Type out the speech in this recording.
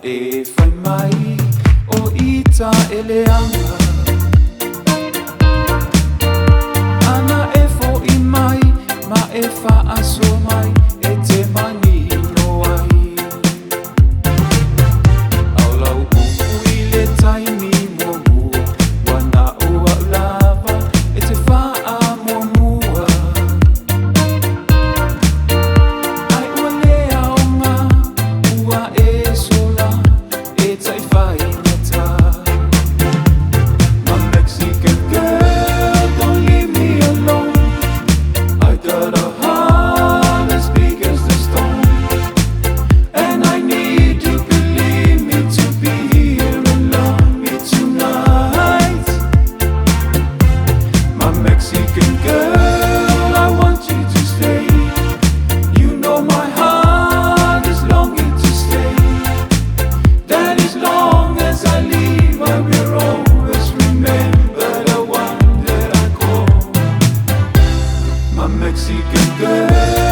e fai mai o ita e le anga ana e fo I mai ma e fa aso mai e te mani no ai au lau I le taimi mo mua wana ua lava e te fa a mo mua ai ua lea o ngā ua e sola e tai whai ngata my Mexican girl don't leave me alone I got a heart as big as the stone and I need you believe me to be here and love me tonight my Mexican girl I want you to stay you know my heart is longing to stay that as long as I leave I will always remember the one that I call my Mexican girl